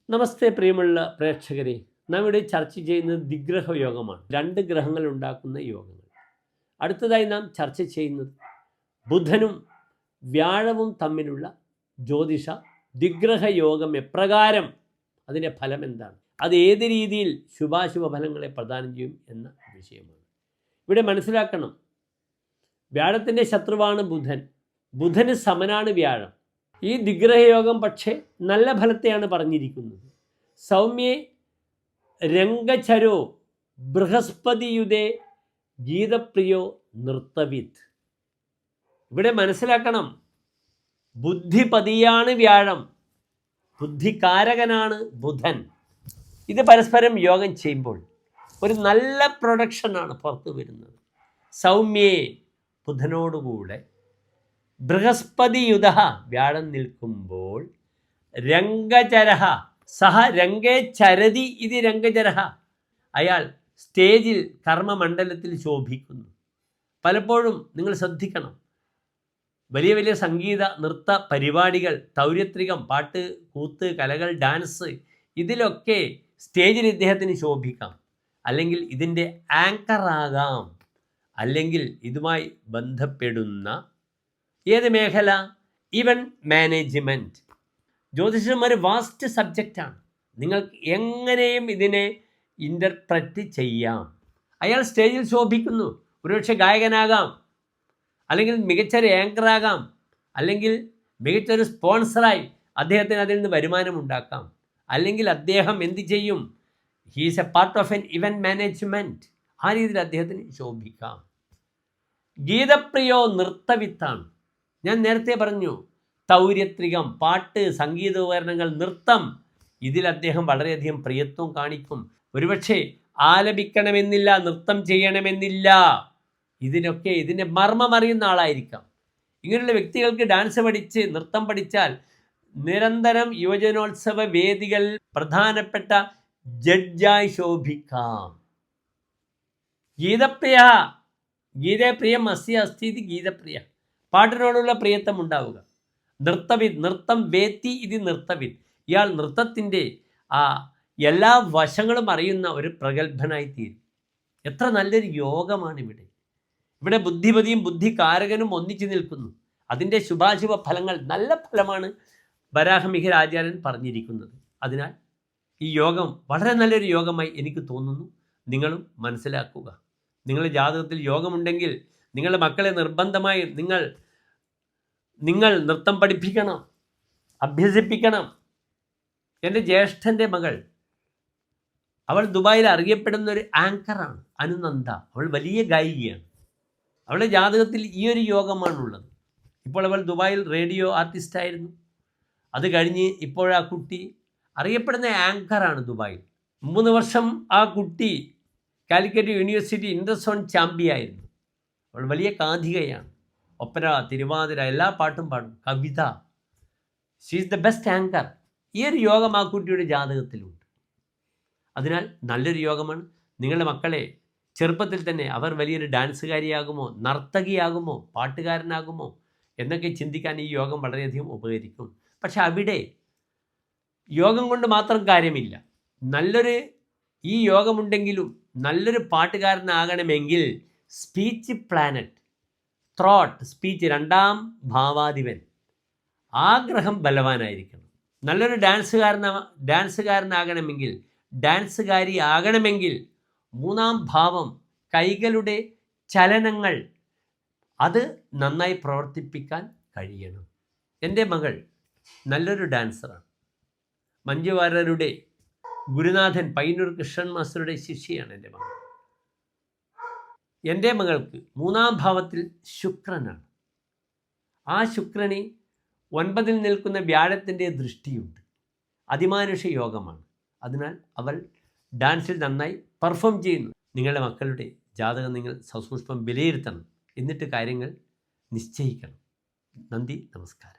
നമസ്തേ പ്രിയമുള്ള പ്രേക്ഷകരെ, നാം ഇവിടെ ചർച്ച ചെയ്യുന്നത് ദിഗ്രഹ യോഗമാണ്. 2 ഗ്രഹങ്ങൾ ഉണ്ടാക്കുന്ന യോഗങ്ങൾ. അടുത്തതായി നാം ചർച്ച ചെയ്യുന്നത് ബുധനും വ്യാഴവും തമ്മിലുള്ള ജ്യോതിഷ ദിഗ്രഹ യോഗം എപ്രകാരം, അതിൻ്റെ ഫലം എന്താണ്, അത് ഏത് രീതിയിൽ ശുഭാശുഭ ഫലങ്ങളെ പ്രദാനം ചെയ്യും എന്ന വിഷയമാണ്. ഇവിടെ മനസ്സിലാക്കണം, വ്യാഴത്തിൻ്റെ ശത്രുവാണ് ബുധൻ, ബുധന് സമനാണ് വ്യാഴം. ഈ ദിഗ്രഹയോഗം പക്ഷേ നല്ല ഫലത്തെയാണ് പറഞ്ഞിരിക്കുന്നത്. സൗമ്യേ രംഗചരോ ബൃഹസ്പതിയുതേ ഗീതപ്രിയോ നൃത്തവിത്. ഇവിടെ മനസ്സിലാക്കണം, ബുദ്ധിപതിയാണ് വ്യാഴം, ബുദ്ധികാരകനാണ് ബുധൻ. ഇത് പരസ്പരം യോഗം ചെയ്യുമ്പോൾ ഒരു നല്ല പ്രൊഡക്ഷനാണ് പുറത്തു വരുന്നത്. സൗമ്യേ ബുധനോടുകൂടെ ബൃഹസ്പതിയുത വ്യാഴം നിൽക്കുമ്പോൾ രംഗചരഹ സഹ രംഗേ ചരതി ഇത് രംഗചരഹ, അയാൾ സ്റ്റേജിൽ കർമ്മമണ്ഡലത്തിൽ ശോഭിക്കുന്നു. പലപ്പോഴും നിങ്ങൾ ശ്രദ്ധിക്കണം, വലിയ വലിയ സംഗീത നൃത്ത പരിപാടികൾ, തൗര്യത്രികം, പാട്ട്, കൂത്ത്, കലകൾ, ഡാൻസ്, ഇതിലൊക്കെ സ്റ്റേജിൽ ഇദ്ദേഹത്തിന് ശോഭിക്കാം, അല്ലെങ്കിൽ ഇതിൻ്റെ ആങ്കറാകാം, അല്ലെങ്കിൽ ഇതുമായി ബന്ധപ്പെടുന്ന ഏത് മേഖല, ഇവൻറ്റ് മാനേജ്മെൻറ്റ്. ജ്യോതിഷം ഒരു വാസ്റ്റ് സബ്ജക്റ്റാണ്. നിങ്ങൾക്ക് എങ്ങനെയും ഇതിനെ ഇൻ്റർപ്രറ്റ് ചെയ്യാം. അയാൾ സ്റ്റേജിൽ ശോഭിക്കുന്നു, ഒരുപക്ഷെ ഗായകനാകാം, അല്ലെങ്കിൽ മികച്ചൊരു ആങ്കറാകാം, അല്ലെങ്കിൽ മികച്ചൊരു സ്പോൺസറായി അദ്ദേഹത്തിന് അതിൽ നിന്ന് വരുമാനം ഉണ്ടാക്കാം, അല്ലെങ്കിൽ അദ്ദേഹം എന്ത് ചെയ്യും, he's A part of N event management. ആ രീതിയിൽ അദ്ദേഹത്തിന് ശോഭിക്കാം. ഗീതപ്രിയോ നൃത്തവിത്താണ്. ഞാൻ നേരത്തെ പറഞ്ഞു, തൗര്യത്രികം, പാട്ട്, സംഗീതോപകരണങ്ങൾ, നൃത്തം, ഇതിൽ അദ്ദേഹം വളരെയധികം പ്രിയത്വം കാണിക്കും. ഒരുപക്ഷെ ആലപിക്കണമെന്നില്ല, നൃത്തം ചെയ്യണമെന്നില്ല, ഇതിൻ്റെ മർമ്മം അറിയുന്ന ആളായിരിക്കാം. ഇങ്ങനെയുള്ള വ്യക്തികൾക്ക് ഡാൻസ് പഠിച്ച് നൃത്തം പഠിച്ചാൽ നിരന്തരം യുവജനോത്സവ വേദികൾ പ്രധാനപ്പെട്ട ജഡ്ജായി ശോഭിക്കാം. ഗീതപ്രിയ, ഗീതപ്രിയം അസ്യ അസ്ഥിതി ഗീതപ്രിയ, പാട്ടിനോടുള്ള പ്രിയത്വം ഉണ്ടാവുക. നൃത്തവിത്, നൃത്തം വേത്തി ഇത് നൃത്തവിത്, ഇയാൾ നൃത്തത്തിൻ്റെ എല്ലാ വശങ്ങളും അറിയുന്ന ഒരു പ്രഗത്ഭനായി തീരും. എത്ര നല്ലൊരു യോഗമാണ് ഇവിടെ. ഇവിടെ ബുദ്ധിപതിയും ബുദ്ധികാരകനും ഒന്നിച്ചു നിൽക്കുന്നു. അതിൻ്റെ ശുഭാശുഭ ഫലങ്ങൾ, നല്ല ഫലമാണ് വരാഹമിഹിര ആചാര്യൻ പറഞ്ഞിരിക്കുന്നത്. അതിനാൽ ഈ യോഗം വളരെ നല്ലൊരു യോഗമായി എനിക്ക് തോന്നുന്നു. നിങ്ങളും മനസ്സിലാക്കുക. നിങ്ങളുടെ ജാതകത്തിൽ യോഗമുണ്ടെങ്കിൽ നിങ്ങളുടെ മക്കളെ നിർബന്ധമായി നിങ്ങൾ നൃത്തം പഠിപ്പിക്കണം, അഭ്യസിപ്പിക്കണം. എൻ്റെ ജ്യേഷ്ഠൻ്റെ മകൾ, അവൾ ദുബായിൽ അറിയപ്പെടുന്ന ഒരു ആങ്കറാണ്, അനുനന്ദ. അവൾ വലിയ ഗായികയാണ്. അവളുടെ ജാതകത്തിൽ ഈ ഒരു യോഗമാണുള്ളത്. ഇപ്പോൾ അവൾ ദുബായിൽ റേഡിയോ ആർട്ടിസ്റ്റായിരുന്നു. അത് കഴിഞ്ഞ് ഇപ്പോഴാ കുട്ടി അറിയപ്പെടുന്ന ആങ്കറാണ് ദുബായിൽ. 3 വർഷം ആ കുട്ടി കാലിക്കറ്റ് യൂണിവേഴ്സിറ്റി ഇൻ്റർസോൺ ചാമ്പ്യനായിരുന്നു. അവൾ വലിയ കാഥികയാണ്. ഒപ്പര, തിരുവാതിര, എല്ലാ പാട്ടും പാടും, Kavitha. She is the best anchor. ഈ ഒരു യോഗം ആ കുട്ടിയുടെ ജാതകത്തിലുണ്ട്. അതിനാൽ നല്ലൊരു യോഗമാണ്. നിങ്ങളുടെ മക്കളെ ചെറുപ്പത്തിൽ തന്നെ അവർ വലിയൊരു ഡാൻസുകാരിയാകുമോ, നർത്തകിയാകുമോ, പാട്ടുകാരനാകുമോ എന്നൊക്കെ ചിന്തിക്കാൻ ഈ യോഗം വളരെയധികം ഉപകരിക്കും. പക്ഷെ അവിടെ യോഗം കൊണ്ട് മാത്രം കാര്യമില്ല. ഈ യോഗമുണ്ടെങ്കിലും നല്ലൊരു പാട്ടുകാരനാകണമെങ്കിൽ സ്പീച്ച് പ്ലാനറ്റ്, ത്രോട്ട്, സ്പീച്ച്, 2ാം ഭാവാധിപൻ, ആ ഗ്രഹം ബലവാനായിരിക്കണം. നല്ലൊരു ഡാൻസുകാരനാകണമെങ്കിൽ, ഡാൻസുകാരി ആകണമെങ്കിൽ 3ാം ഭാവം, കൈകളുടെ ചലനങ്ങൾ, അത് നന്നായി പ്രവർത്തിപ്പിക്കാൻ കഴിയണം. എൻ്റെ മകൾ നല്ലൊരു ഡാൻസറാണ്. മഞ്ജു വാര്യരുടെ ഗുരുനാഥൻ പയ്യന്നൂർ കൃഷ്ണൻ മാസ്റ്ററുടെ ശിഷ്യയാണ് എൻ്റെ മകൾ. എൻ്റെ മകൾക്ക് 3ാം ഭാവത്തിൽ ശുക്രനാണ്. ആ ശുക്രനെ 9ൽ നിൽക്കുന്ന വ്യാഴത്തിൻ്റെ ദൃഷ്ടിയുണ്ട്. അതിമാനുഷ യോഗമാണ്. അതിനാൽ അവൾ ഡാൻസിൽ നന്നായി പെർഫോം ചെയ്യുന്നു. നിങ്ങളുടെ മക്കളുടെ ജാതകം നിങ്ങൾ സസൂക്ഷ്മം വിലയിരുത്തണം. എന്നിട്ട് കാര്യങ്ങൾ നിശ്ചയിക്കണം. നന്ദി, നമസ്കാരം.